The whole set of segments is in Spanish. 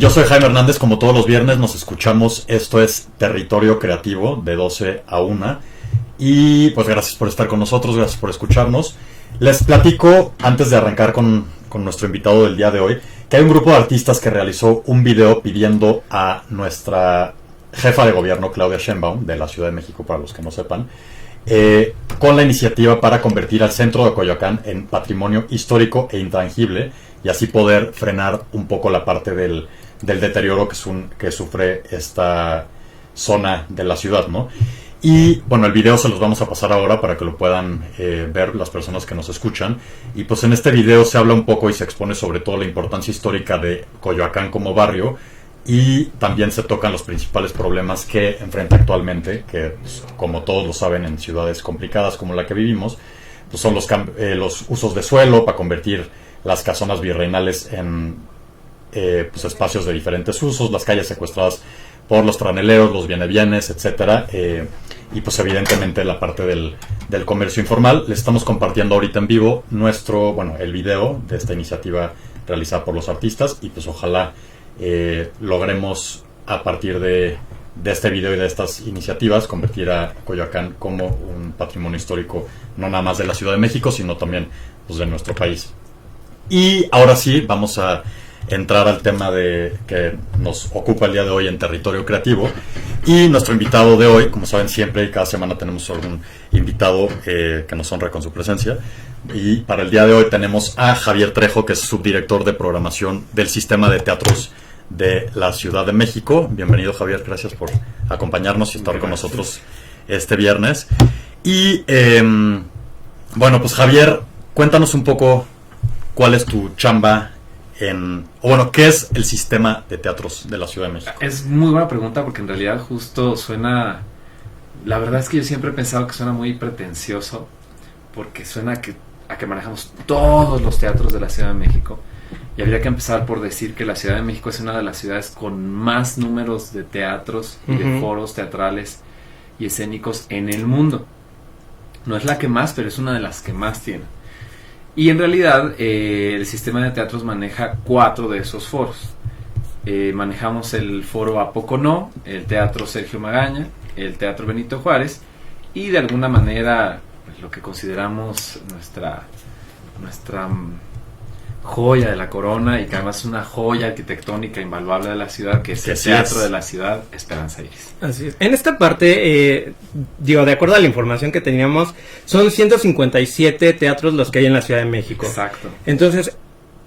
Yo soy Jaime Hernández, como todos los viernes nos escuchamos, esto es Territorio Creativo de 12 a 1 y pues gracias por estar con nosotros, gracias por escucharnos. Les platico, antes de arrancar con nuestro invitado del día de hoy, que hay un grupo de artistas que realizó un video pidiendo a nuestra jefa de gobierno, Claudia Sheinbaum, de la Ciudad de México, para los que no sepan, con la iniciativa para convertir al centro de Coyoacán en patrimonio histórico e intangible y así poder frenar un poco la parte del deterioro que sufre esta zona de la ciudad, ¿no? Y bueno, el video se los vamos a pasar ahora para que lo puedan ver las personas que nos escuchan. Y pues en este video se habla un poco y se expone sobre todo la importancia histórica de Coyoacán como barrio, y también se tocan los principales problemas que enfrenta actualmente, que pues, como todos lo saben, en ciudades complicadas como la que vivimos, pues son los usos de suelo para convertir las casonas virreinales en pues espacios de diferentes usos, las calles secuestradas por los franeleros, los viene-bienes, etcétera, y pues evidentemente la parte del comercio informal. Les estamos compartiendo ahorita en vivo el video de esta iniciativa realizada por los artistas, y pues ojalá logremos a partir de este video y de estas iniciativas convertir a Coyoacán como un patrimonio histórico no nada más de la Ciudad de México, sino también pues de nuestro país. Y ahora sí, vamos a entrar al tema que nos ocupa el día de hoy en Territorio Creativo. Y nuestro invitado de hoy, como saben, siempre y cada semana tenemos algún invitado que nos honra con su presencia. Y para el día de hoy tenemos a Javier Trejo, que es subdirector de programación del Sistema de Teatros de la Ciudad de México. Bienvenido, Javier, gracias por acompañarnos y estar con nosotros este viernes. Y pues Javier, cuéntanos un poco cuál es tu chamba ¿qué es el Sistema de Teatros de la Ciudad de México? Es muy buena pregunta, porque en realidad justo suena... La verdad es que yo siempre he pensado que suena muy pretencioso, porque suena a que manejamos todos los teatros de la Ciudad de México. Y habría que empezar por decir que la Ciudad de México es una de las ciudades con más números de teatros y de foros teatrales y escénicos en el mundo. No es la que más, pero es una de las que más tiene. Y en realidad el Sistema de Teatros maneja 4 de esos foros. Manejamos el foro A Poco No, el Teatro Sergio Magaña, el Teatro Benito Juárez y de alguna manera pues, lo que consideramos nuestra joya de la corona, y que además es una joya arquitectónica invaluable de la ciudad, que es el Teatro de la Ciudad, Esperanza Iris. Así es. En esta parte, de acuerdo a la información que teníamos, son 157 teatros los que hay en la Ciudad de México. Exacto. Entonces,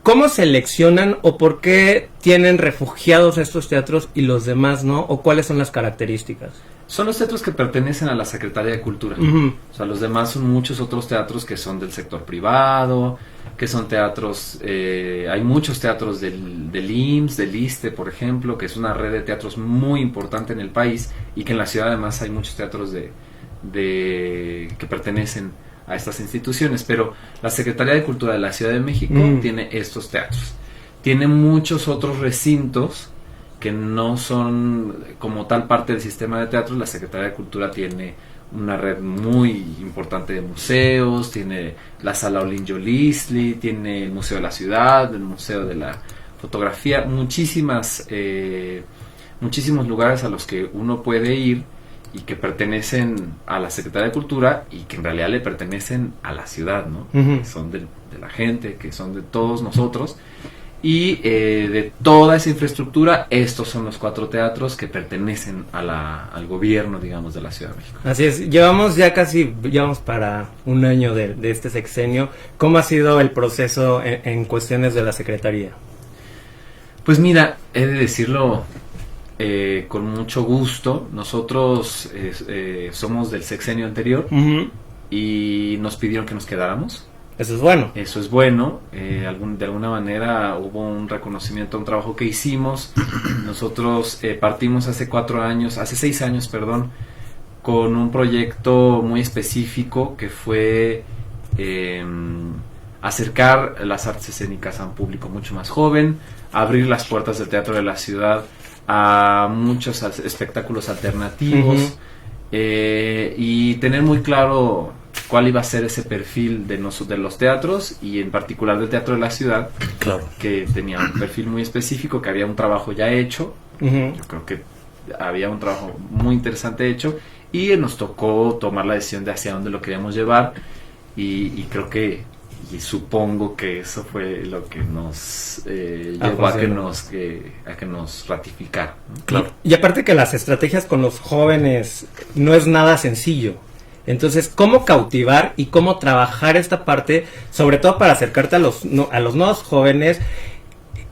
¿cómo seleccionan o por qué tienen refugiados estos teatros y los demás no? ¿O cuáles son las características? Son los teatros que pertenecen a la Secretaría de Cultura. O sea, los demás son muchos otros teatros que son del sector privado, que son teatros, hay muchos teatros del IMSS, del ISSSTE, por ejemplo, que es una red de teatros muy importante en el país, y que en la ciudad además hay muchos teatros que pertenecen a estas instituciones. Pero la Secretaría de Cultura de la Ciudad de México tiene estos teatros. Tiene muchos otros recintos que no son como tal parte del sistema de teatros. La Secretaría de Cultura tiene una red muy importante de museos, tiene la Sala Olin-Yolisli, tiene el Museo de la Ciudad, el Museo de la Fotografía, muchísimos lugares a los que uno puede ir y que pertenecen a la Secretaría de Cultura y que en realidad le pertenecen a la ciudad, ¿no? Que son de la gente, que son de todos nosotros. Y de toda esa infraestructura, estos son los 4 teatros que pertenecen al gobierno, digamos, de la Ciudad de México. Así es, llevamos para un año de este sexenio. ¿Cómo ha sido el proceso en cuestiones de la Secretaría? Pues mira, he de decirlo con mucho gusto. Nosotros somos del sexenio anterior y nos pidieron que nos quedáramos. Eso es bueno. Eso es bueno. De alguna manera hubo un reconocimiento a un trabajo que hicimos. Nosotros partimos hace 6 años, con un proyecto muy específico que fue acercar las artes escénicas a un público mucho más joven, abrir las puertas del teatro de la ciudad a muchos espectáculos alternativos, y tener muy claro cuál iba a ser ese perfil de los teatros y en particular del Teatro de la Ciudad, Claro. que tenía un perfil muy específico, que había un trabajo ya hecho. Ujú. Yo creo que había un trabajo muy interesante hecho y nos tocó tomar la decisión de hacia dónde lo queríamos llevar y creo que y supongo que eso fue lo que nos llevó a que nos ratificara, ¿no? Claro. Y aparte que las estrategias con los jóvenes no es nada sencillo. Entonces, ¿cómo cautivar y cómo trabajar esta parte, sobre todo para acercarte a los nuevos jóvenes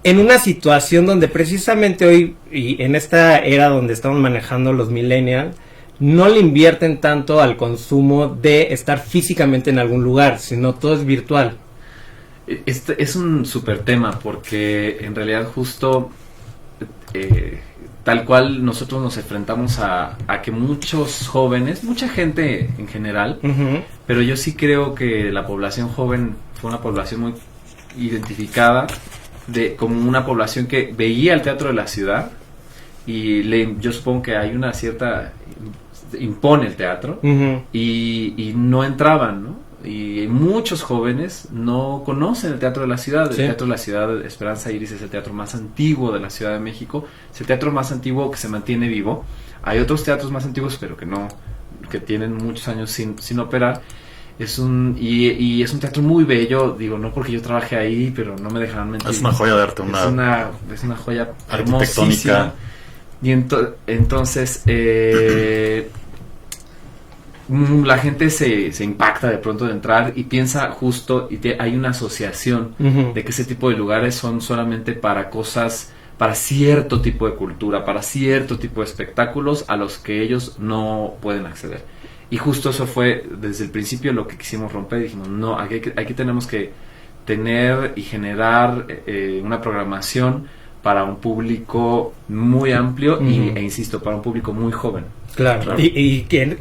en una situación donde precisamente hoy y en esta era donde estamos manejando los millennials, no le invierten tanto al consumo de estar físicamente en algún lugar, sino todo es virtual? Este es un súper tema porque en realidad justo tal cual nosotros nos enfrentamos a que muchos jóvenes, mucha gente en general, Uh-huh. pero yo sí creo que la población joven fue una población muy identificada como una población que veía el Teatro de la Ciudad y yo supongo que hay una cierta impone el teatro Uh-huh. y no entraban, ¿no? Y muchos jóvenes no conocen el Teatro de la Ciudad. Sí. El Teatro de la Ciudad, Esperanza Iris, es el teatro más antiguo de la Ciudad de México. Es el teatro más antiguo que se mantiene vivo. Hay otros teatros más antiguos, pero que tienen muchos años sin operar. Es un teatro muy bello, digo, no porque yo trabajé ahí, pero no me dejarán mentir. Es una joya de arte, Es una joya arquitectónica. hermosísima. Y entonces la gente se impacta de pronto de entrar y piensa justo, hay una asociación Uh-huh. de que ese tipo de lugares son solamente para cosas, para cierto tipo de cultura, para cierto tipo de espectáculos a los que ellos no pueden acceder. Y justo eso fue desde el principio lo que quisimos romper. Dijimos, no, aquí tenemos que tener y generar una programación para un público muy amplio Uh-huh. e insisto, para un público muy joven. Claro. Claro. Y que en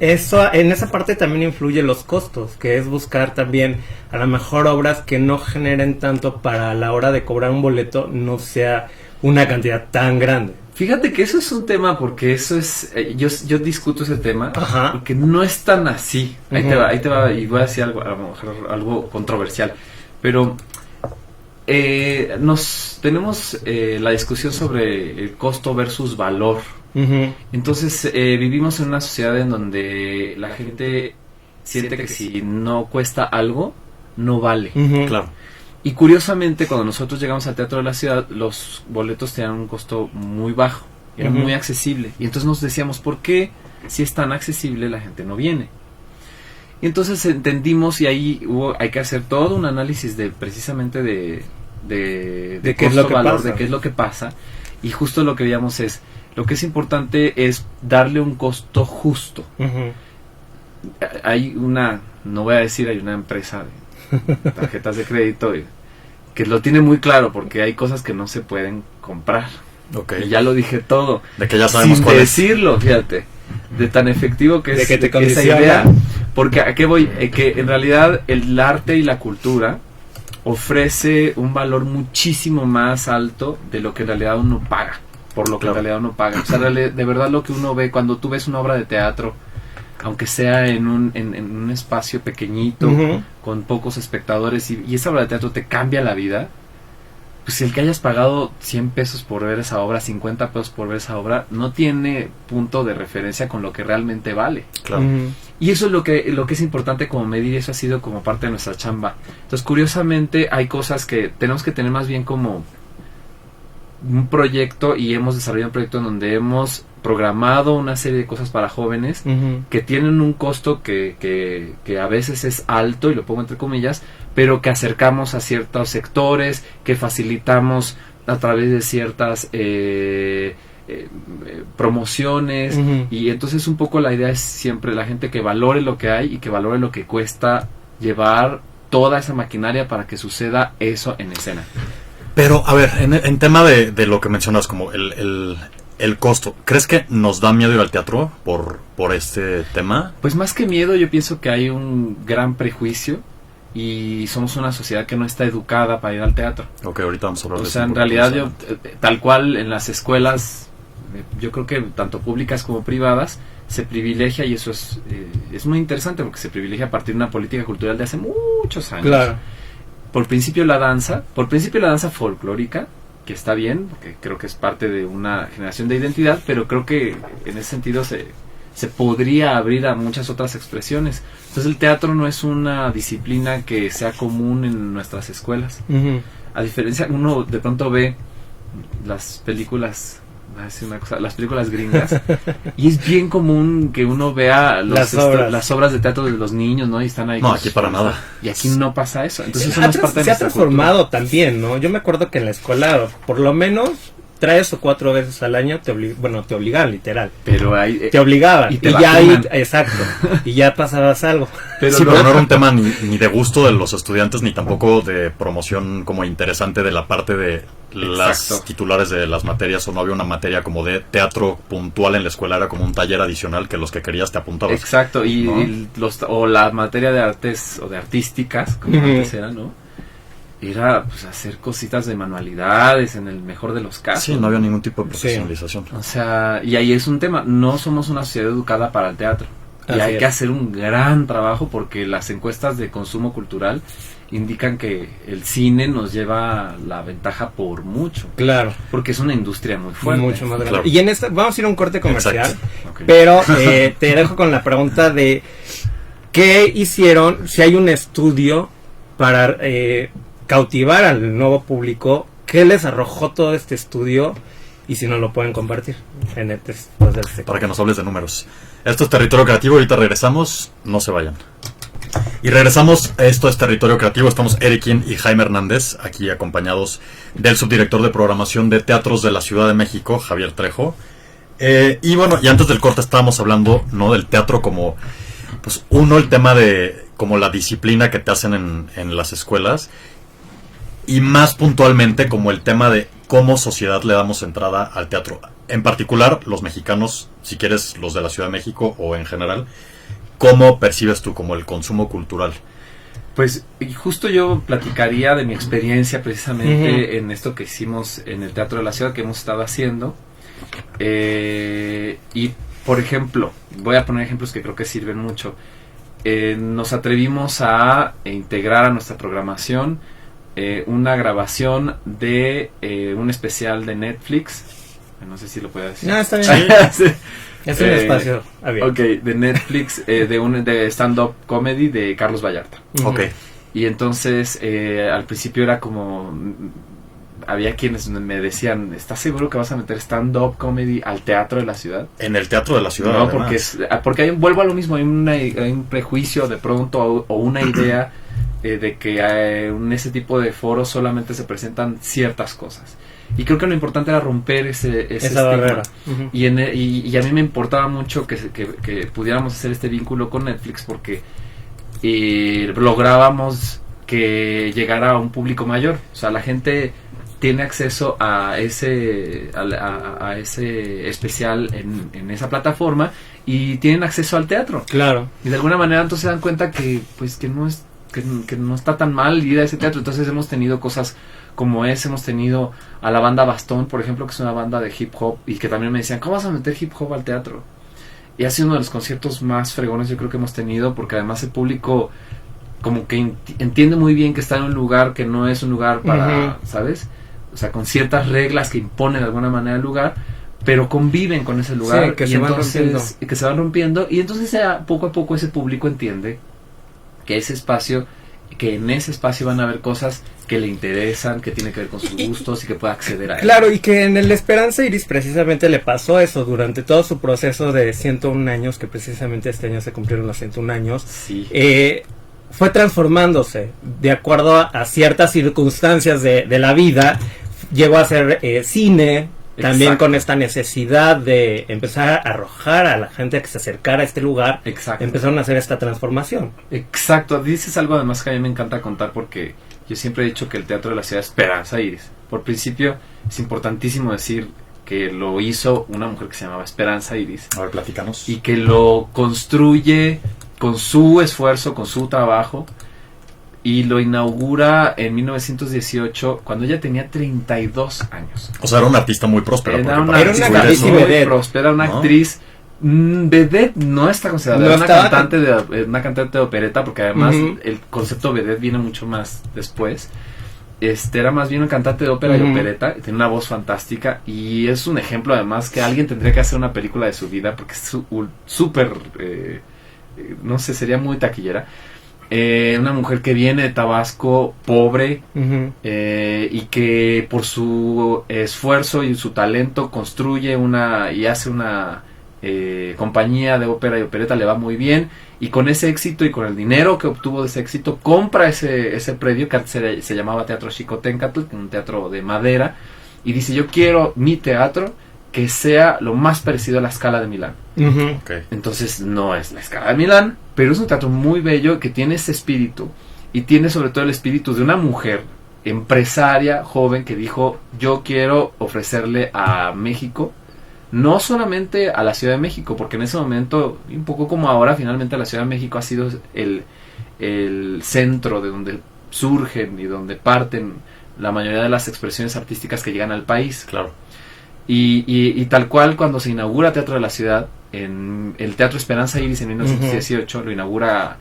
esa parte también influye los costos, que es buscar también a lo mejor obras que no generen tanto para la hora de cobrar un boleto no sea una cantidad tan grande. Fíjate que eso es un tema, porque eso es, yo discuto ese tema, Ajá. porque no es tan así. Ahí Ujú. te va, y voy a decir algo, a lo mejor algo controversial, pero tenemos la discusión sobre el costo versus valor. Uh-huh. Entonces vivimos en una sociedad en donde la gente siente que si no cuesta algo, no vale. Uh-huh. Claro. Y curiosamente, cuando nosotros llegamos al Teatro de la Ciudad, los boletos tenían un costo muy bajo, era Ujú. muy accesible. Y entonces nos decíamos, ¿por qué si es tan accesible la gente no viene? Y entonces entendimos, y ahí hay que hacer todo un análisis precisamente de qué es lo que costo-valor, pasa. de qué es lo que pasa. Y justo lo que veíamos es, lo que es importante es darle un costo justo. Uh-huh. Hay no voy a decir, hay una empresa de tarjetas de crédito que lo tiene muy claro, porque hay cosas que no se pueden comprar. Ok. Y ya lo dije todo. De que ya sabemos sin cuál es. decirlo, fíjate, de tan efectivo que De es que te esa condiciona. idea. Porque ¿a qué voy? Que en realidad el arte y la cultura ofrece un valor muchísimo más alto de lo que en realidad uno paga, por lo que Claro. en realidad uno paga. O sea, de verdad lo que uno ve cuando tú ves una obra de teatro, aunque sea en un espacio pequeñito, Uh-huh. con pocos espectadores, y esa obra de teatro te cambia la vida, pues el que hayas pagado 100 pesos por ver esa obra, 50 pesos por ver esa obra, no tiene punto de referencia con lo que realmente vale. Claro. Uh-huh. Y eso es lo que es importante como medir, y eso ha sido como parte de nuestra chamba. Entonces, curiosamente, hay cosas que tenemos que tener más bien como un proyecto, y hemos desarrollado un proyecto en donde hemos programado una serie de cosas para jóvenes Uh-huh. que tienen un costo que a veces es alto, y lo pongo entre comillas, pero que acercamos a ciertos sectores, que facilitamos a través de ciertas promociones. Uh-huh. Y entonces un poco la idea es siempre la gente que valore lo que hay y que valore lo que cuesta llevar toda esa maquinaria para que suceda eso en escena. Pero, a ver, en tema de lo que mencionas, como el costo, ¿crees que nos da miedo ir al teatro por este tema? Pues más que miedo, yo pienso que hay un gran prejuicio, y somos una sociedad que no está educada para ir al teatro. Ok, ahorita vamos a hablar O de sea, eso. en realidad tal cual en las escuelas, yo creo que tanto públicas como privadas, se privilegia, y eso es muy interesante porque se privilegia a partir de una política cultural de hace muchos años. Claro. Por principio la danza folclórica, que está bien, porque creo que es parte de una generación de identidad, pero creo que en ese sentido se podría abrir a muchas otras expresiones. Entonces el teatro no es una disciplina que sea común en nuestras escuelas. Uh-huh. A diferencia, uno de pronto ve las películas, voy a decir una cosa, las películas gringas, y es bien común que uno vea las obras de teatro de los niños, ¿no? Y están ahí. No, aquí para nada. Y aquí no pasa eso. Entonces eso no es parte de se ha nuestra transformado cultura. también, ¿no? Yo me acuerdo que en la escuela, por lo menos 3 o 4 veces al año te obligaban, literal. Pero ahí Te obligaban. y te ya ahí, vacunan. exacto. Y ya pasabas algo. Pero sí, luego- pero no era un tema ni de gusto de los estudiantes, ni tampoco de promoción como interesante de la parte de las Exacto. titulares de las materias, o no había una materia como de teatro puntual en la escuela, era como un taller adicional que los que querías te apuntabas. Exacto, y, ¿no? o la materia de artes o de artísticas, como Ujú. antes era, ¿no? Era pues hacer cositas de manualidades en el mejor de los casos. Sí, no había ningún tipo de profesionalización. O sea, y ahí es un tema, no somos una sociedad educada para el teatro. Y Así hay es. que hacer un gran trabajo porque las encuestas de consumo cultural indican que el cine nos lleva la ventaja por mucho. Claro. Porque es una industria muy fuerte. Mucho más grande. Claro. Y en esta, vamos a ir a un corte comercial. Exacto. Ok. Pero te dejo con la pregunta de ¿qué hicieron? Si hay un estudio para cautivar al nuevo público, ¿qué les arrojó todo este estudio? Y si no lo pueden compartir en el después del sector. Para que nos hables de números. Esto es Territorio Creativo, ahorita regresamos, no se vayan. Y regresamos, esto es Territorio Creativo, estamos Erikin y Jaime Hernández, aquí acompañados del subdirector de programación de teatros de la Ciudad de México, Javier Trejo. Y bueno, y antes del corte estábamos hablando, ¿no?, del teatro como, pues el tema de como la disciplina que te hacen en las escuelas, y más puntualmente como el tema de cómo sociedad le damos entrada al teatro. En particular, los mexicanos, si quieres los de la Ciudad de México o en general, ¿cómo percibes tú como el consumo cultural? Pues y justo yo platicaría de mi experiencia precisamente en esto que hicimos en el Teatro de la Ciudad, que hemos estado haciendo. Y, por ejemplo, voy a poner ejemplos que creo que sirven mucho. Nos atrevimos a integrar a nuestra programación una grabación de un especial de Netflix. No sé si lo puedo decir. No, está bien. Sí. Es un espacio abierto. Ok, de Netflix, de stand-up comedy de Carlos Vallarta. Ujú. Ok. Y entonces al principio era como, había quienes me decían, ¿estás seguro que vas a meter stand-up comedy al Teatro de la Ciudad? En el Teatro de la Ciudad, No, además. porque vuelvo a lo mismo, hay un prejuicio de pronto o una idea de que en ese tipo de foros solamente se presentan ciertas cosas. Y creo que lo importante era romper esa Esa barrera. Ujú. y a mí me importaba mucho que pudiéramos hacer este vínculo con Netflix porque lográbamos que llegara a un público mayor. O sea, la gente tiene acceso a ese especial en esa plataforma y tienen acceso al teatro. Claro. Y de alguna manera entonces se dan cuenta que no está tan mal ir a ese teatro. Entonces hemos tenido cosas como hemos tenido a la banda Bastón, por ejemplo, que es una banda de hip hop, y que también me decían, ¿cómo vas a meter hip hop al teatro? Y ha sido uno de los conciertos más fregones yo creo que hemos tenido, porque además el público como que entiende muy bien que está en un lugar que no es un lugar para, ¿sabes? O sea, con ciertas reglas que imponen de alguna manera el lugar, pero conviven con ese lugar. Sí, que y se van entonces, rompiendo. y que se van rompiendo, y entonces poco a poco ese público entiende que en ese espacio van a haber cosas que le interesan, que tiene que ver con sus gustos y que pueda acceder a él. Claro, y que en el Esperanza Iris precisamente le pasó eso durante todo su proceso de 101 años, que precisamente este año se cumplieron los 101 años. Sí. Fue transformándose de acuerdo a ciertas circunstancias de la vida. Llegó a ser cine, también Exacto. con esta necesidad de empezar a arrojar a la gente a que se acercara a este lugar. Exacto. Empezaron a hacer esta transformación. Exacto, dices algo además que a mí me encanta contar porque yo siempre he dicho que el Teatro de la Ciudad es Esperanza Iris. Por principio es importantísimo decir que lo hizo una mujer que se llamaba Esperanza Iris A ver, platícanos. y que lo construye con su esfuerzo, con su trabajo, y lo inaugura en 1918 cuando ella tenía 32 años. O sea, era una artista muy próspera. Era porque una para Era una construir actriz eso- y muy vedette, próspera, una ¿no? actriz Vedette no está considerada, No es estaba una cantante de opereta, porque además Ujú. el concepto vedette viene mucho más después. Era más bien un cantante de ópera y Ujú. opereta, y tiene una voz fantástica, y es un ejemplo además que alguien tendría que hacer una película de su vida, porque es súper, no sé, sería muy taquillera. Una mujer que viene de Tabasco, pobre, Ujú. y que por su esfuerzo y su talento construye y hace una compañía de ópera y opereta, le va muy bien, y con ese éxito y con el dinero que obtuvo de ese éxito compra ese predio que antes se llamaba Teatro Xicoténcatl, un teatro de madera, y dice: yo quiero mi teatro que sea lo más parecido a la Scala de Milán. Ujú. Ok. Entonces no es la Scala de Milán, pero es un teatro muy bello que tiene ese espíritu, y tiene sobre todo el espíritu de una mujer empresaria joven que dijo: yo quiero ofrecerle a México, no solamente a la Ciudad de México, porque en ese momento, un poco como ahora, finalmente la Ciudad de México ha sido el centro de donde surgen y donde parten la mayoría de las expresiones artísticas que llegan al país. Claro. Y tal cual, cuando se inaugura Teatro de la Ciudad, en el Teatro Esperanza Iris en 1918, lo inaugura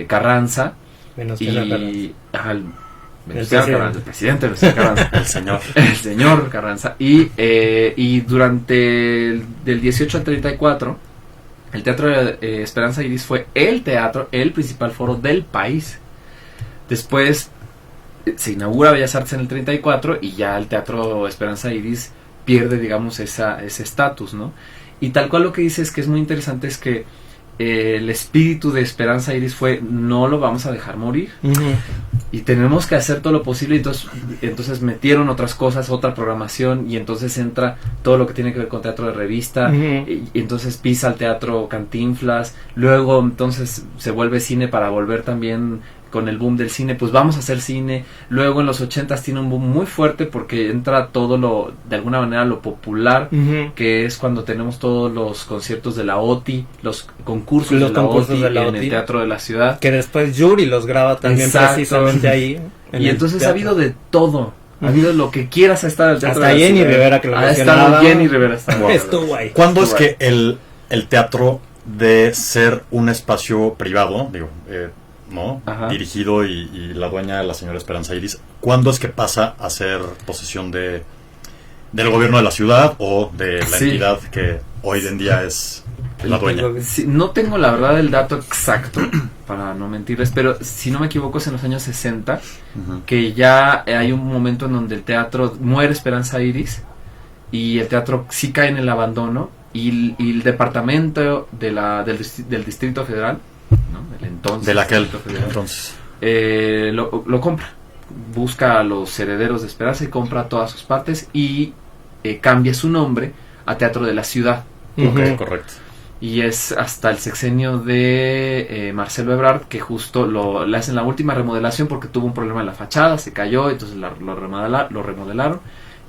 Carranza, Venustiano Carranza. y el presidente. presidente Venustiano Carranza, el señor Carranza, y durante del 18 al 34 el Teatro de Esperanza Iris fue el principal foro del país. Después se inaugura Bellas Artes en el 34, y ya el Teatro Esperanza Iris pierde, digamos, ese estatus, ¿no? Y tal cual lo que dice es que es muy interesante, es que el espíritu de Esperanza Iris fue: no lo vamos a dejar morir, Ujú. y tenemos que hacer todo lo posible. Entonces metieron otras cosas, otra programación, y entonces entra todo lo que tiene que ver con teatro de revista, Ujú. y entonces pisa el teatro Cantinflas, luego entonces se vuelve cine para volver también con el boom del cine, pues vamos a hacer cine. Luego en los 80s tiene un boom muy fuerte porque entra todo de alguna manera lo popular, Ujú. que es cuando tenemos todos los conciertos de la OTI, los concursos, Los de, la concursos OTI de la en OTI. el Teatro de la Ciudad. Que después Yuri los graba también Exacto. precisamente ahí. en Y el entonces teatro. ha habido de todo. Ha Ujú. habido lo que quieras, ha estado en el Teatro Hasta de la Jenny Ciudad. Rivera, que lo Ha mencionaba. estado Jenny Rivera. Está Estuvo ahí. ¿Cuándo es Estuvo que el teatro de ser un espacio privado, digo, ¿no? Ajá. Dirigido y la dueña, la señora Esperanza Iris, ¿cuándo es que pasa a ser posesión del gobierno de la ciudad o de la Sí. entidad que hoy en día es la dueña? Sí, no tengo la verdad el dato exacto para no mentirles, pero si no me equivoco es en los años 60 Ujú. que ya hay un momento en donde el teatro muere Esperanza Iris y el teatro sí cae en el abandono, y el departamento del Distrito Federal, ¿no? El entonces De aquel Distrito Federal, entonces. lo compra, busca a los herederos de Esperanza y compra todas sus partes, y cambia su nombre a Teatro de la Ciudad. Ujú. Ok, correcto. Y es hasta el sexenio de Marcelo Ebrard que justo le hacen la última remodelación, porque tuvo un problema en la fachada, se cayó, entonces lo remodelaron,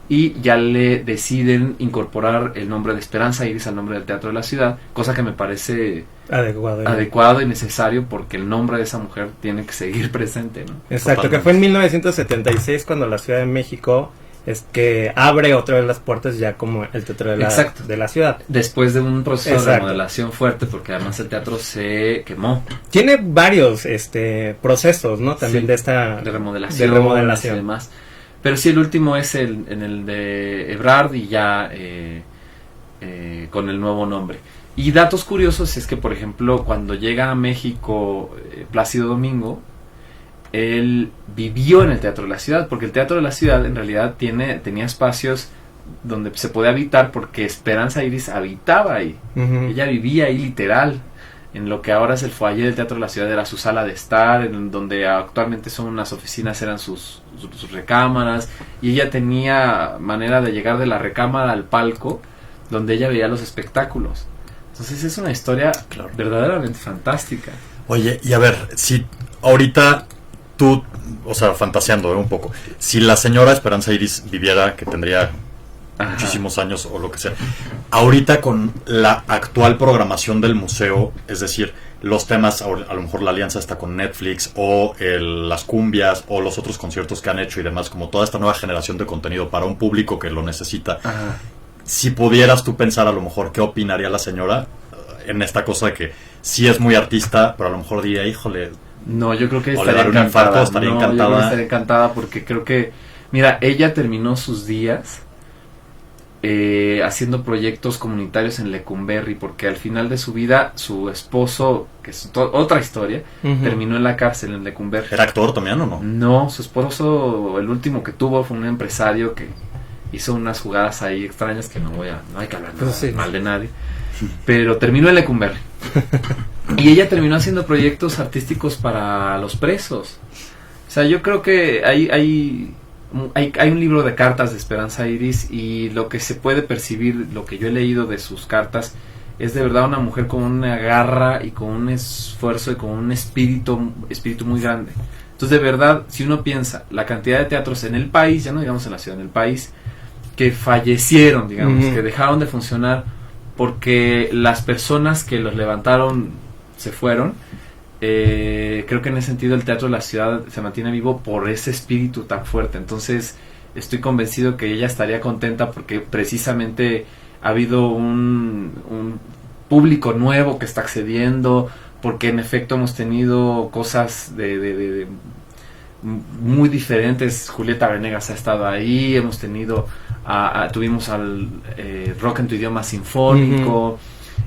y ya le deciden incorporar el nombre de Esperanza Iris al nombre del Teatro de la Ciudad, cosa que me parece adecuado y necesario, porque el nombre de esa mujer tiene que seguir presente, ¿no? Exacto, Totalmente. que fue en 1976 cuando la Ciudad de México es que abre otra vez las puertas ya como el teatro Exacto. de la ciudad. Después de un proceso de Exacto. remodelación fuerte, porque además el teatro se quemó. Tiene varios procesos, ¿no? También Sí, de esta de remodelación, de remodelación. y demás. Pero sí, el último es en el de Ebrard, y ya con el nuevo nombre. Y datos curiosos es que, por ejemplo, cuando llega a México Plácido Domingo, él vivió en el Teatro de la Ciudad, porque el Teatro de la Ciudad en realidad tenía espacios donde se podía habitar, porque Esperanza Iris habitaba ahí. Ujú. Ella vivía ahí literal. En lo que ahora es el foyer del Teatro de la Ciudad era su sala de estar, en donde actualmente son unas oficinas, eran sus recámaras, y ella tenía manera de llegar de la recámara al palco, donde ella veía los espectáculos. Entonces es una historia verdaderamente fantástica. Oye, y a ver, si ahorita tú, o sea, fantaseando un poco, si la señora Esperanza Iris viviera, que tendría Ajá. muchísimos años o lo que sea, ahorita con la actual programación del museo, es decir, los temas, a lo mejor la alianza está con Netflix, o las cumbias, o los otros conciertos que han hecho y demás, como toda esta nueva generación de contenido para un público que lo necesita, Ajá. si pudieras tú pensar a lo mejor qué opinaría la señora en esta cosa de que sí es muy artista, pero a lo mejor diría, híjole... No, yo creo que o estaría le daría un encantada. infarto, estaría Yo creo que encantada. estaría encantada porque creo que, mira, ella terminó sus días haciendo proyectos comunitarios en Lecumberri, porque al final de su vida su esposo, que es otra historia, terminó en la cárcel en Lecumberri. ¿Era actor también o no? No, su esposo, el último que tuvo fue un empresario que hizo unas jugadas ahí extrañas que no hay que hablar mal de nadie, pero terminó en Lecumberri. Y ella terminó haciendo proyectos artísticos para los presos. O sea, yo creo que hay un libro de cartas de Esperanza Iris, y lo que se puede percibir, lo que yo he leído de sus cartas, es de verdad una mujer con una garra y con un esfuerzo y con un espíritu muy grande. Entonces, de verdad, si uno piensa la cantidad de teatros en el país, ya no digamos en la ciudad, en el país, que fallecieron, digamos, que dejaron de funcionar porque las personas que los levantaron se fueron, creo que en ese sentido el teatro de la ciudad se mantiene vivo por ese espíritu tan fuerte. Entonces estoy convencido que ella estaría contenta porque precisamente ha habido un público nuevo que está accediendo, porque en efecto hemos tenido cosas de muy diferentes. Julieta Venegas ha estado ahí, hemos tenido tuvimos al rock en tu idioma sinfónico,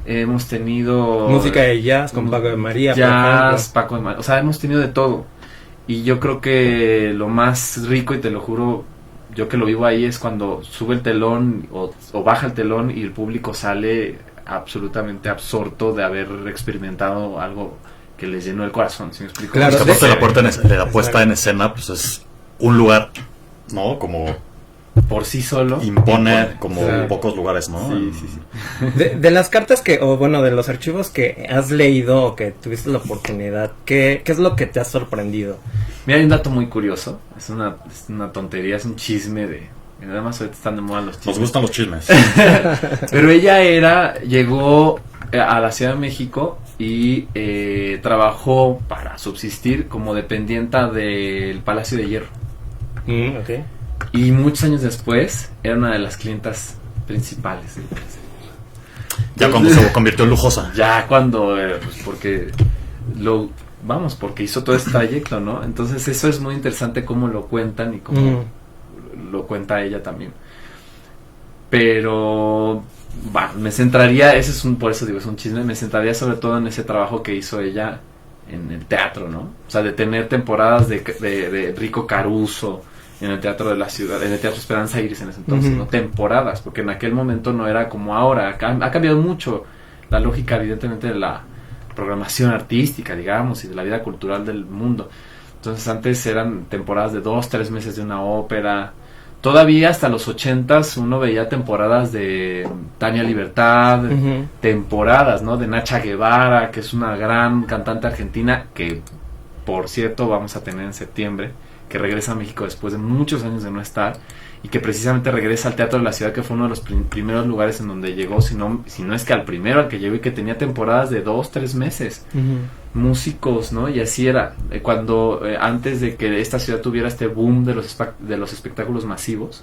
hemos tenido música de jazz con Paco de María, jazz, Paco de María, o sea, hemos tenido de todo. Y yo creo que lo más rico, y te lo juro, yo que lo vivo ahí, es cuando sube el telón o baja el telón y el público sale absolutamente absorto de haber experimentado algo que les llenó el corazón, ¿sí me explico? Claro, Es que aparte la puesta en escena, pues es un lugar, ¿no? Como por sí solo impone como claro. Pocos lugares, ¿no? Sí. De las cartas de los archivos que has leído o que tuviste la oportunidad, ¿qué es lo que te ha sorprendido? Mira, hay un dato muy curioso, es una tontería, es un chisme nada más ahorita están de moda los chismes. Nos gustan los chismes. Pero ella llegó a la Ciudad de México y trabajó para subsistir como dependienta del Palacio de Hierro. Okay. Y muchos años después era una de las clientas principales. Ya cuando se convirtió en lujosa. Ya cuando, pues porque porque hizo todo este trayecto, ¿no? Entonces eso es muy interesante cómo lo cuentan y cómo lo cuenta ella también. Pero me centraría, por eso digo, es un chisme, me centraría sobre todo en ese trabajo que hizo ella en el teatro, ¿no? O sea, de tener temporadas de Rico Caruso en el Teatro de la Ciudad, en el Teatro Esperanza Iris en ese entonces, ¿no? Temporadas, porque en aquel momento no era como ahora. Ha cambiado mucho la lógica, evidentemente, de la programación artística, digamos, y de la vida cultural del mundo. Entonces antes eran temporadas de 2-3 meses de una ópera. Todavía hasta los 80s uno veía temporadas de Tania Libertad, temporadas, ¿no? De Nacha Guevara, que es una gran cantante argentina que, por cierto, vamos a tener en septiembre, que regresa a México después de muchos años de no estar, y que precisamente regresa al Teatro de la Ciudad, que fue uno de los primeros lugares en donde llegó, si no es que al primero al que llegó, y que tenía temporadas de 2-3 meses. Músicos, ¿no? Y así era cuando antes de que esta ciudad tuviera este boom de los espectáculos masivos,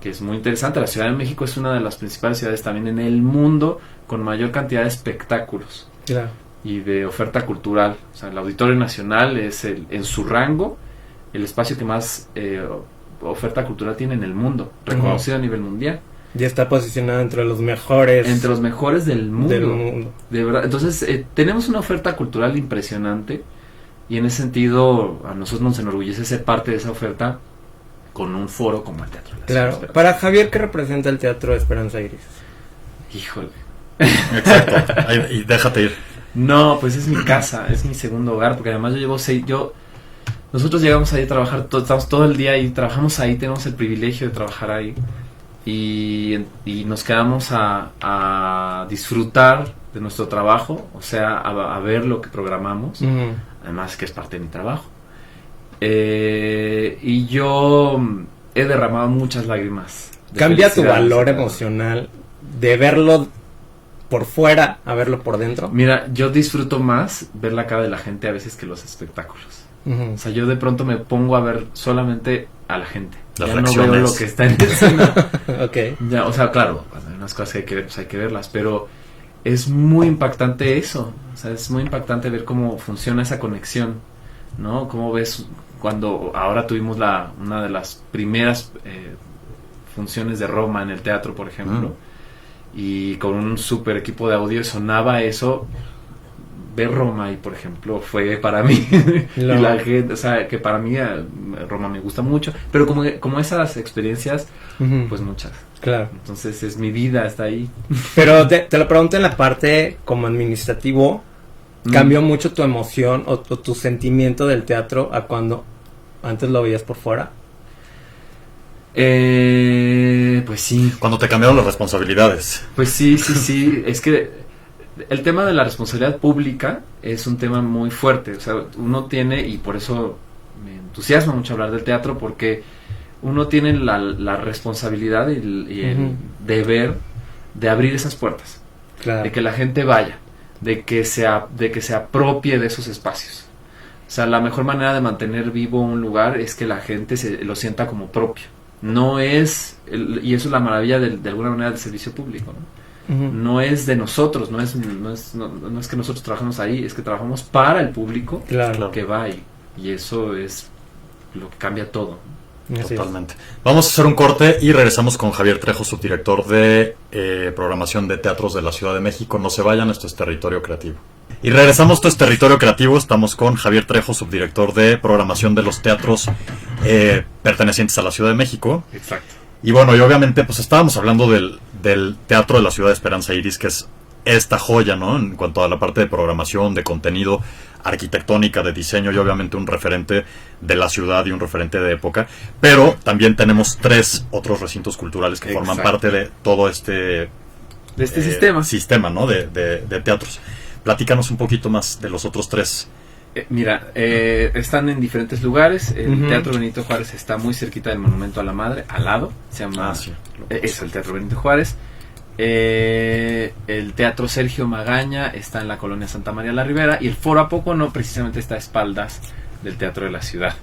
que es muy interesante. La Ciudad de México es una de las principales ciudades también en el mundo con mayor cantidad de espectáculos, claro, y de oferta cultural. O sea, el Auditorio Nacional es en su rango el espacio que más oferta cultural tiene en el mundo, reconocido a nivel mundial. Ya está posicionado entre los mejores. Entre los mejores del mundo. De verdad. Entonces, tenemos una oferta cultural impresionante, y en ese sentido a nosotros nos enorgullece ser parte de esa oferta con un foro como el Teatro. Claro. Para Javier, ¿qué representa el Teatro de Esperanza Iris? Híjole. Exacto. Y déjate ir. No, pues es mi casa, es mi segundo hogar, porque además nosotros llegamos ahí a trabajar, estamos todo el día ahí, trabajamos ahí, tenemos el privilegio de trabajar ahí, y nos quedamos a disfrutar de nuestro trabajo, o sea, a ver lo que programamos, además que es parte de mi trabajo. Y yo he derramado muchas lágrimas. ¿Cambia tu valor emocional de verlo por fuera a verlo por dentro? Mira, yo disfruto más ver la cara de la gente a veces que los espectáculos. O sea, yo de pronto me pongo a ver solamente a la gente. Las ya reacciones. no veo lo que está en escena. Ok. Ya, o sea, claro, cuando hay unas cosas que hay que ver, pues hay que verlas, pero es muy impactante eso. O sea, es muy impactante ver cómo funciona esa conexión, ¿no? Cómo ves cuando ahora tuvimos una de las primeras funciones de Roma en el teatro, por ejemplo, y con un super equipo de audio sonaba eso. Ver Roma y, por ejemplo, fue para mí y la gente, o sea, que para mí Roma me gusta mucho, pero como esas experiencias, pues muchas. Claro. Entonces es mi vida, está ahí. Pero te lo pregunto en la parte como administrativo, ¿cambió mucho tu emoción o tu sentimiento del teatro a cuando antes lo veías por fuera? Pues sí. Cuando te cambiaron las responsabilidades. Pues sí. Es que el tema de la responsabilidad pública es un tema muy fuerte. O sea, uno tiene, y por eso me entusiasma mucho hablar del teatro, porque uno tiene la responsabilidad y el deber de abrir esas puertas. Claro. De que la gente vaya, de que se apropie de esos espacios. O sea, la mejor manera de mantener vivo un lugar es que la gente lo sienta como propio. No es, y eso es la maravilla de alguna manera del servicio público, ¿no? No es de nosotros, no es que nosotros trabajamos ahí, es que trabajamos para el público, Claro. que va ahí. Y eso es lo que cambia todo. Así es. Totalmente. Vamos a hacer un corte y regresamos con Javier Trejo, subdirector de programación de teatros de la Ciudad de México. No se vayan, esto es Territorio Creativo. Y regresamos, esto es Territorio Creativo. Estamos con Javier Trejo, subdirector de programación de los teatros pertenecientes a la Ciudad de México. Exacto. Y bueno, y obviamente pues estábamos hablando del Teatro de la Ciudad de Esperanza Iris, que es esta joya, ¿no? En cuanto a la parte de programación, de contenido, arquitectónica, de diseño, y obviamente un referente de la ciudad y un referente de época. Pero también tenemos 3 otros recintos culturales que forman parte de todo este sistema, ¿no? de teatros. Platícanos un poquito más de los otros 3. Mira, están en diferentes lugares. El Teatro Benito Juárez está muy cerquita del Monumento a la Madre, al lado. Se llama, es el Teatro Benito Juárez. El Teatro Sergio Magaña está en la colonia Santa María la Ribera. Y el Foro Apocono precisamente está a espaldas del Teatro de la Ciudad.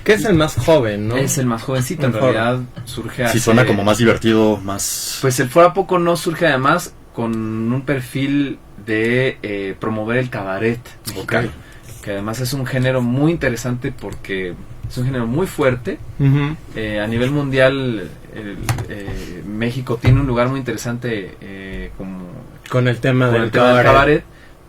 Que es el más joven, ¿no? Es el más jovencito, en realidad surge Sí, suena como más divertido, más... Pues el Foro Apocono surge además con un perfil de promover el cabaret mexicano. Que además es un género muy interesante porque es un género muy fuerte. A nivel mundial, México tiene un lugar muy interesante con el tema del cabaret.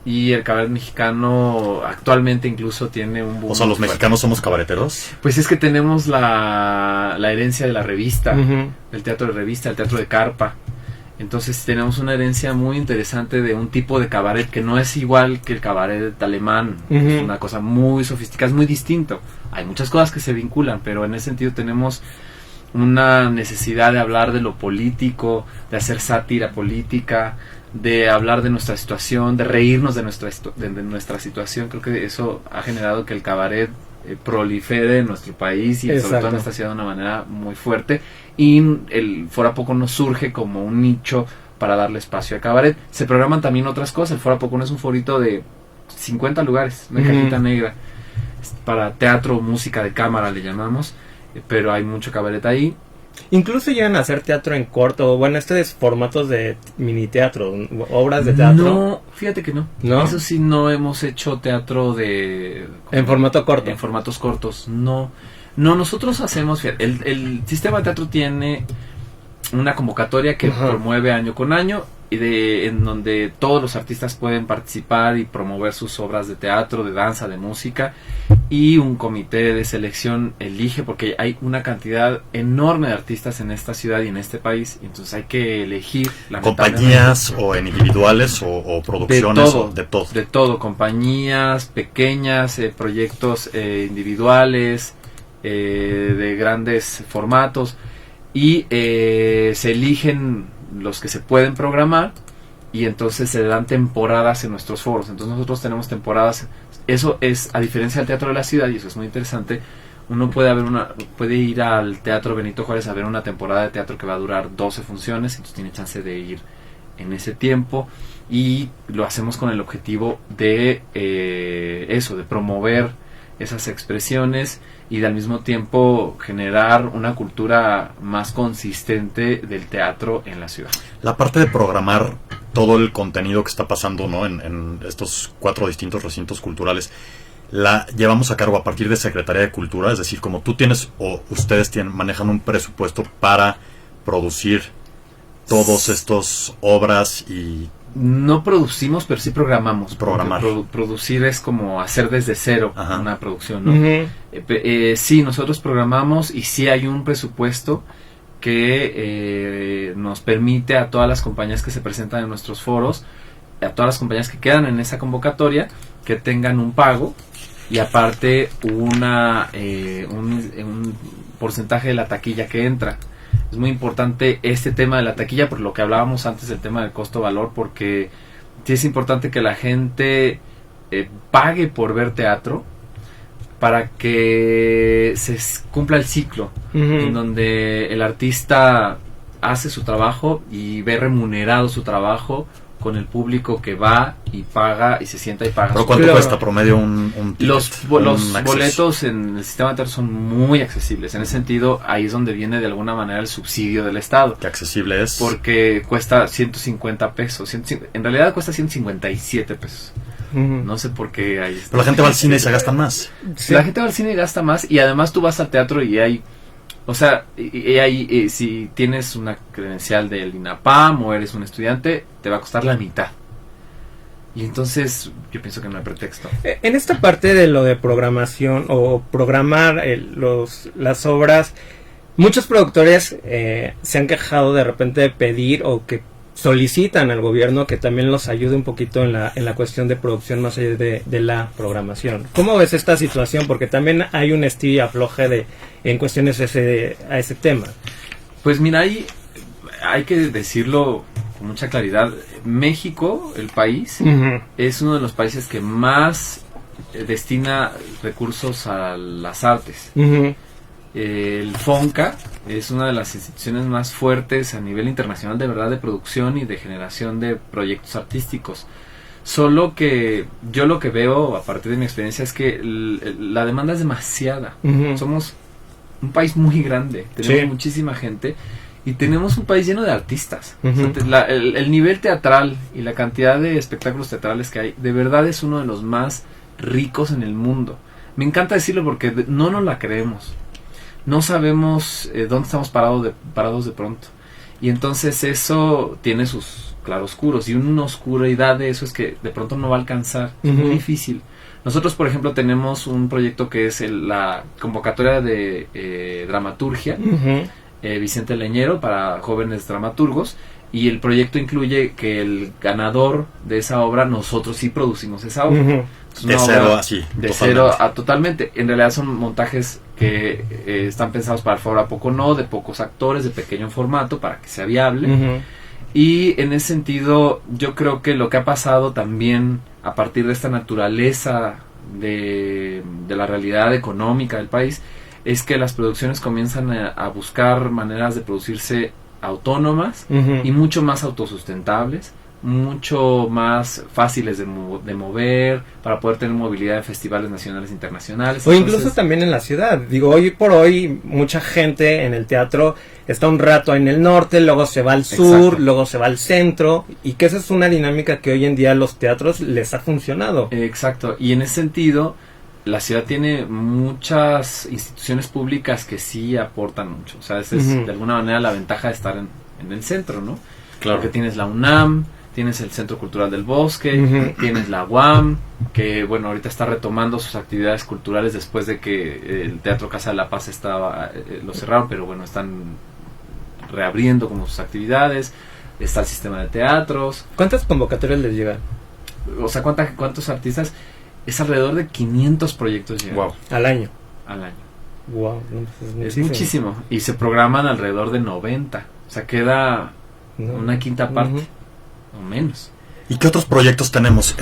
Y el cabaret mexicano actualmente incluso tiene un boom. O sea, los mexicanos somos cabareteros. Pues es que tenemos la herencia de la revista, del teatro de revista, el teatro de carpa. Entonces tenemos una herencia muy interesante de un tipo de cabaret que no es igual que el cabaret alemán. Es una cosa muy sofisticada, es muy distinto. Hay muchas cosas que se vinculan, pero en ese sentido tenemos una necesidad de hablar de lo político, de hacer sátira política, de hablar de nuestra situación, de reírnos de nuestra situación. Creo que eso ha generado que el cabaret prolifere en nuestro país y sobre todo en esta ciudad de una manera muy fuerte. Y el Foro Apocono surge como un nicho para darle espacio a cabaret. Se programan también otras cosas. El Foro Apocono es un forito de 50 lugares, una cajita negra, para teatro, música de cámara le llamamos, pero hay mucho cabaret ahí. Incluso llegan a hacer teatro en corto, bueno, es formatos de mini teatro, obras de teatro. No, fíjate que no. Eso sí, no hemos hecho teatro en formato corto. En formatos cortos, no. No, nosotros hacemos, fíjate, el sistema de teatro tiene una convocatoria que promueve año con año y en donde todos los artistas pueden participar y promover sus obras de teatro, de danza, de música, y un comité de selección elige, porque hay una cantidad enorme de artistas en esta ciudad y en este país, entonces hay que elegir compañías o en individuales o producciones de todo, compañías pequeñas, proyectos individuales, de grandes formatos, y se eligen los que se pueden programar y entonces se dan temporadas en nuestros foros. Entonces nosotros tenemos temporadas. Eso es, a diferencia del Teatro de la Ciudad, y eso es muy interesante, uno puede ir al Teatro Benito Juárez a ver una temporada de teatro que va a durar 12 funciones, entonces tiene chance de ir en ese tiempo, y lo hacemos con el objetivo de de promover esas expresiones y al mismo tiempo generar una cultura más consistente del teatro en la ciudad. La parte de programar todo el contenido que está pasando, ¿no?, en estos 4 distintos recintos culturales, la llevamos a cargo a partir de Secretaría de Cultura, es decir, como tú tienes o ustedes manejan un presupuesto para producir todos estos obras y... No producimos, pero sí programamos. Programar. Producir es como hacer desde cero una producción, ¿no? Sí, nosotros programamos y sí hay un presupuesto que nos permite a todas las compañías que se presentan en nuestros foros, a todas las compañías que quedan en esa convocatoria, que tengan un pago y aparte un porcentaje de la taquilla que entra. Es muy importante este tema de la taquilla, por lo que hablábamos antes del tema del costo-valor, porque sí es importante que la gente pague por ver teatro para que se cumpla el ciclo, en donde el artista hace su trabajo y ve remunerado su trabajo con el público que va y paga y se sienta y paga. ¿Pero cuánto cuesta promedio un ticket? Los boletos en el sistema de teatro son muy accesibles. En ese sentido, ahí es donde viene de alguna manera el subsidio del Estado. ¿Qué accesible es? Porque cuesta 150 pesos. En realidad cuesta 157 pesos. No sé por qué hay... Pero la gente va al cine y se gasta más. Sí. La gente va al cine y gasta más, y además tú vas al teatro y hay... O sea, si tienes una credencial del INAPAM o eres un estudiante, te va a costar la mitad. Y entonces yo pienso que no hay pretexto. En esta parte de lo de programación o programar las obras, muchos productores se han quejado de repente de pedir o que solicitan al gobierno que también los ayude un poquito en la cuestión de producción más allá de la programación. ¿Cómo ves esta situación? Porque también hay un estilo y afloje en cuestiones a ese tema. Pues mira, hay que decirlo con mucha claridad. México, el país, es uno de los países que más destina recursos a las artes. El FONCA es una de las instituciones más fuertes a nivel internacional, de verdad, de producción y de generación de proyectos artísticos. Solo que yo lo que veo a partir de mi experiencia es que la demanda es demasiada. Somos un país muy grande, tenemos muchísima gente y tenemos un país lleno de artistas. O sea, el nivel teatral y la cantidad de espectáculos teatrales que hay, de verdad es uno de los más ricos en el mundo. Me encanta decirlo porque no nos la creemos. No sabemos dónde estamos parados de pronto. Y entonces eso tiene sus claroscuros. Y una oscuridad de eso es que de pronto no va a alcanzar. Es muy difícil. Nosotros, por ejemplo, tenemos un proyecto que es la convocatoria de dramaturgia. Vicente Leñero para jóvenes dramaturgos. Y el proyecto incluye que el ganador de esa obra, nosotros sí producimos esa obra. De cero así. De cero a totalmente. En realidad son montajes que están pensados para el foro a poco no, de pocos actores, de pequeño formato, para que sea viable. Y en ese sentido, yo creo que lo que ha pasado también a partir de esta naturaleza de la realidad económica del país, es que las producciones comienzan a buscar maneras de producirse autónomas y mucho más autosustentables, mucho más fáciles de mover, para poder tener movilidad en festivales nacionales e internacionales. O incluso también en la ciudad. Digo, hoy por hoy mucha gente en el teatro está un rato en el norte, luego se va al sur, luego se va al centro, y que esa es una dinámica que hoy en día a los teatros les ha funcionado. Exacto, y en ese sentido la ciudad tiene muchas instituciones públicas que sí aportan mucho. O sea, esa es de alguna manera la ventaja de estar en el centro, ¿no? Claro. Porque tienes la UNAM, tienes el Centro Cultural del Bosque, tienes la UAM, que bueno, ahorita está retomando sus actividades culturales después de que el Teatro Casa de la Paz lo cerraron, pero bueno, están reabriendo como sus actividades. Está el sistema de teatros. ¿Cuántas convocatorias les llegan? O sea, ¿cuántos artistas? Es alrededor de 500 proyectos llegan. Wow. Al año. Wow, es muchísimo. Y se programan alrededor de 90. O sea, queda una quinta parte o menos. ¿Y qué otros proyectos tenemos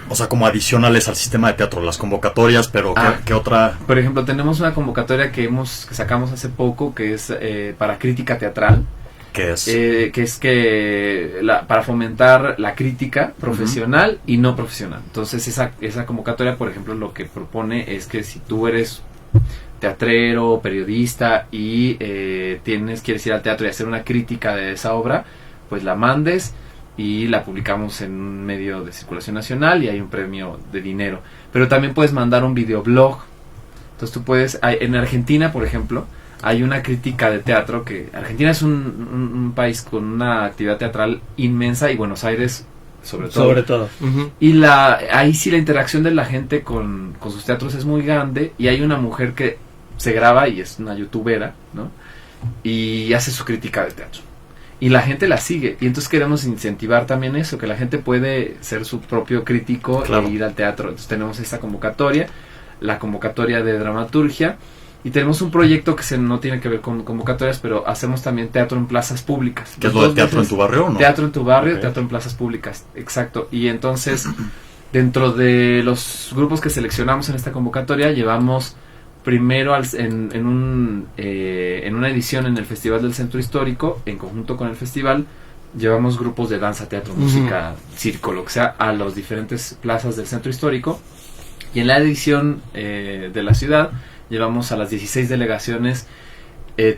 o sea, como adicionales al sistema de teatro? Las convocatorias, pero ¿qué otra? Por ejemplo, tenemos una convocatoria que sacamos hace poco, que es para crítica teatral. ¿Qué es? Que es que para fomentar la crítica profesional y no profesional. Entonces esa convocatoria, por ejemplo, lo que propone es que si tú eres teatrero, periodista y quieres ir al teatro y hacer una crítica de esa obra, pues la mandes y la publicamos en un medio de circulación nacional y hay un premio de dinero. Pero también puedes mandar un videoblog. Entonces tú puedes, en Argentina, por ejemplo, hay una crítica de teatro que Argentina es un país con una actividad teatral inmensa y Buenos Aires sobre todo. Uh-huh. Y ahí sí la interacción de la gente con sus teatros es muy grande y hay una mujer que se graba y es una youtubera, ¿no? Y hace su crítica de teatro. Y la gente la sigue. Y entonces queremos incentivar también eso, que la gente puede ser su propio crítico e ir al teatro. Entonces tenemos esta convocatoria, la convocatoria de dramaturgia. Y tenemos un proyecto que no tiene que ver con convocatorias, pero hacemos también teatro en plazas públicas. ¿Qué es lo de teatro en tu barrio o no? Teatro en tu barrio, teatro en plazas públicas, exacto. Y entonces, dentro de los grupos que seleccionamos en esta convocatoria, llevamos primero en una edición en el Festival del Centro Histórico, en conjunto con el festival, llevamos grupos de danza, teatro, música, circo, lo que sea, a las diferentes plazas del Centro Histórico. Y en la edición de la ciudad, llevamos a las 16 delegaciones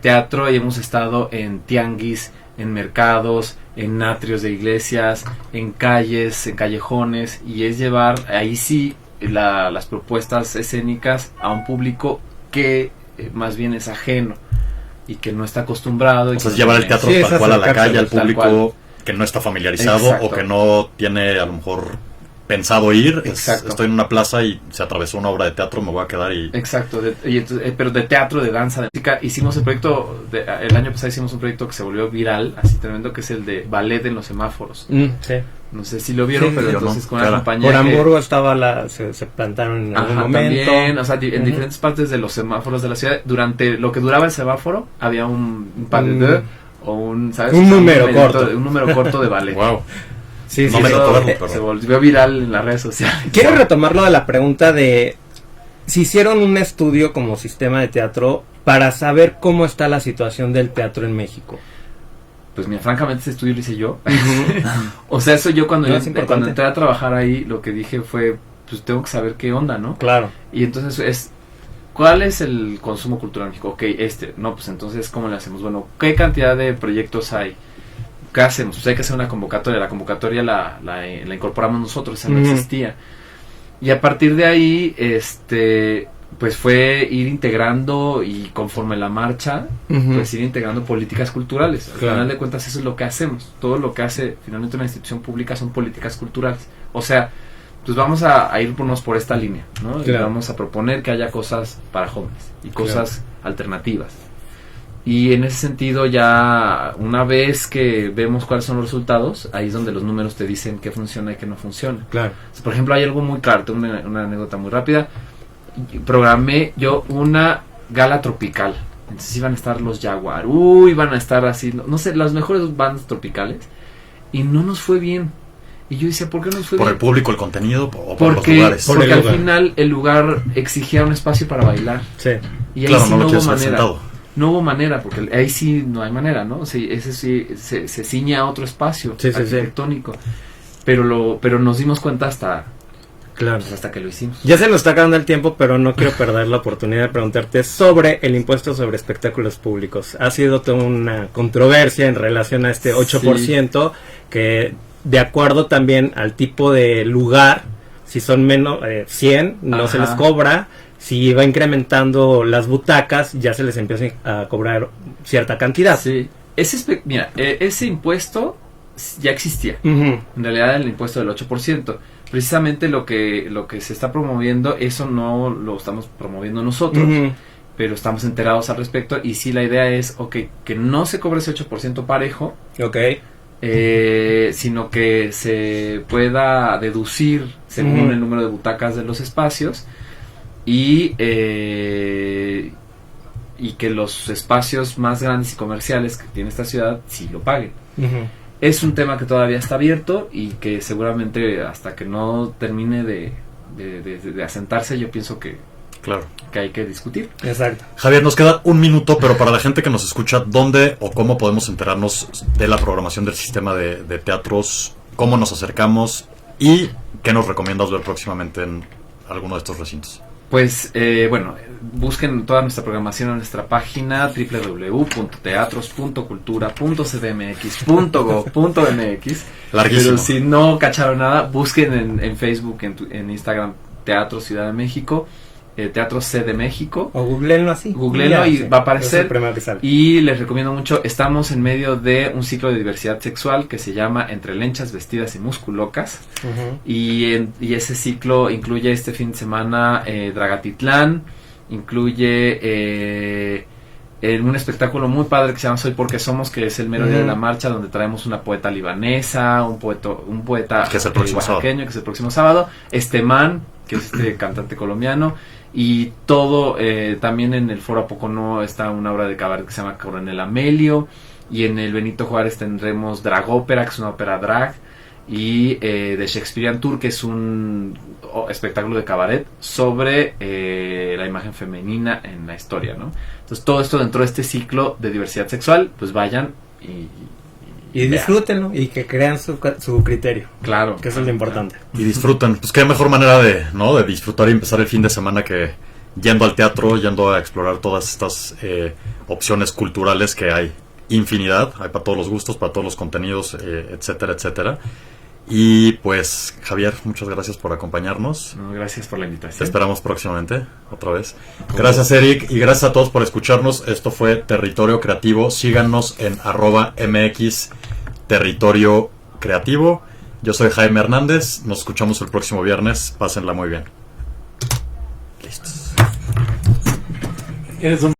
teatro y hemos estado en tianguis, en mercados, en atrios de iglesias, en calles, en callejones, y es llevar ahí sí las propuestas escénicas a un público que más bien es ajeno y que no está acostumbrado. O sea, es llevar el teatro tal cual a la calle, al público que no está familiarizado. Exacto. O que no tiene a lo mejor pensado ir. Estoy en una plaza y se atravesó una obra de teatro, me voy a quedar y... Exacto, pero de teatro, de danza, de música. Hicimos el proyecto, el año pasado hicimos un proyecto que se volvió viral, así tremendo, que es el de ballet en los semáforos. Sí. No sé si lo vieron, pero entonces no, con una compañía por Hamburgo estaba se plantaron en algún momento. También, o sea, en diferentes partes de los semáforos de la ciudad, durante lo que duraba el semáforo, había un pas de deux o un, ¿sabes? Un número corto. Un número corto de ballet. Wow. Sí, no me tocó verlo, pero... Se volvió viral en las redes sociales. Quiero retomarlo de la pregunta de si hicieron un estudio como sistema de teatro para saber cómo está la situación del teatro en México. Pues mira, francamente ese estudio lo hice yo. O sea, eso yo cuando entré a trabajar ahí, lo que dije fue, pues tengo que saber qué onda, ¿no? Claro. Y entonces ¿cuál es el consumo cultural en México? Ok, no, pues entonces, ¿cómo le hacemos? Bueno, ¿qué cantidad de proyectos hay? ¿Qué hacemos? Pues hay que hacer una convocatoria. La convocatoria la incorporamos nosotros, esa no existía. Y a partir de ahí, pues fue ir integrando y conforme la marcha, pues ir integrando políticas culturales. Al final de cuentas eso es lo que hacemos. Todo lo que hace finalmente una institución pública son políticas culturales. O sea, pues vamos a irnos por esta línea, ¿no? Y vamos a proponer que haya cosas para jóvenes y cosas alternativas. Y en ese sentido ya una vez que vemos cuáles son los resultados, ahí es donde los números te dicen qué funciona y qué no funciona. Claro. O sea, por ejemplo, hay algo muy claro, tengo una anécdota muy rápida. Programé yo una gala tropical. Entonces iban a estar los Jaguar, iban a estar así, no sé, las mejores bandas tropicales. Y no nos fue bien. Y yo decía, ¿por qué no nos fue bien? ¿Por el público, el contenido o por los lugares? Porque al final el lugar exigía un espacio para bailar. Sí. Y ahí sí no hubo manera. No hubo manera, porque ahí sí no hay manera, ¿no? O sea, ese sí se ciña a otro espacio arquitectónico. Pero nos dimos cuenta hasta que lo hicimos. Ya se nos está acabando el tiempo, pero no quiero perder la oportunidad de preguntarte sobre el impuesto sobre espectáculos públicos. Ha sido toda una controversia en relación a este 8%, que de acuerdo también al tipo de lugar, si son menos 100, no se les cobra. Si va incrementando las butacas, ya se les empieza a cobrar cierta cantidad. Sí. Ese impuesto ya existía. En realidad el impuesto del 8%. Precisamente lo que se está promoviendo, eso no lo estamos promoviendo nosotros, pero estamos enterados al respecto. Y sí, la idea es, que no se cobre ese 8% parejo, sino que se pueda deducir según el número de butacas de los espacios. Y que los espacios más grandes y comerciales que tiene esta ciudad sí lo paguen. Es un tema que todavía está abierto y que seguramente hasta que no termine de asentarse, yo pienso que Claro. que hay que discutir. Exacto. Javier, nos queda un minuto, pero para la gente que nos escucha, ¿dónde o cómo podemos enterarnos de la programación del sistema de teatros? ¿Cómo nos acercamos? ¿Y qué nos recomiendas ver próximamente en alguno de estos recintos? Pues, busquen toda nuestra programación en nuestra página www.teatros.cultura.cdmx.gov.mx. Larguísimo. Pero si no cacharon nada, busquen en Facebook, en Instagram, Teatro Ciudad de México, Teatro C de México. O googleenlo así. Googleenlo y va a aparecer. Es el primero que sale. Y les recomiendo mucho, estamos en medio de un ciclo de diversidad sexual que se llama Entre lenchas, vestidas y musculocas. Ujú. Y ese ciclo incluye este fin de semana Dragatitlán, incluye un espectáculo muy padre que se llama Soy Porque Somos, que es el mero día de la marcha, donde traemos una poeta libanesa, un poeta que es el próximo oaxaqueño, que es el próximo sábado, Man, que es este cantante colombiano, y todo, también en el Foro Apocono está una obra de cabaret que se llama Coronel Amelio, y en el Benito Juárez tendremos Dragópera, que es una ópera drag, y The Shakespearean Tour, que es un espectáculo de cabaret sobre la imagen femenina en la historia, ¿no? Entonces todo esto dentro de este ciclo de diversidad sexual, pues vayan y disfrútenlo y que crean su criterio. Claro. Que eso es lo importante. Y disfruten. Pues qué mejor manera de disfrutar y empezar el fin de semana que yendo al teatro, yendo a explorar todas estas opciones culturales que hay infinidad. Hay para todos los gustos, para todos los contenidos, etcétera, etcétera. Y pues, Javier, muchas gracias por acompañarnos. No, gracias por la invitación. Te esperamos próximamente, otra vez. Gracias, Eric, y gracias a todos por escucharnos. Esto fue Territorio Creativo. Síganos en @MX Territorio Creativo. Yo soy Jaime Hernández. Nos escuchamos el próximo viernes. Pásenla muy bien. Listos. Eres un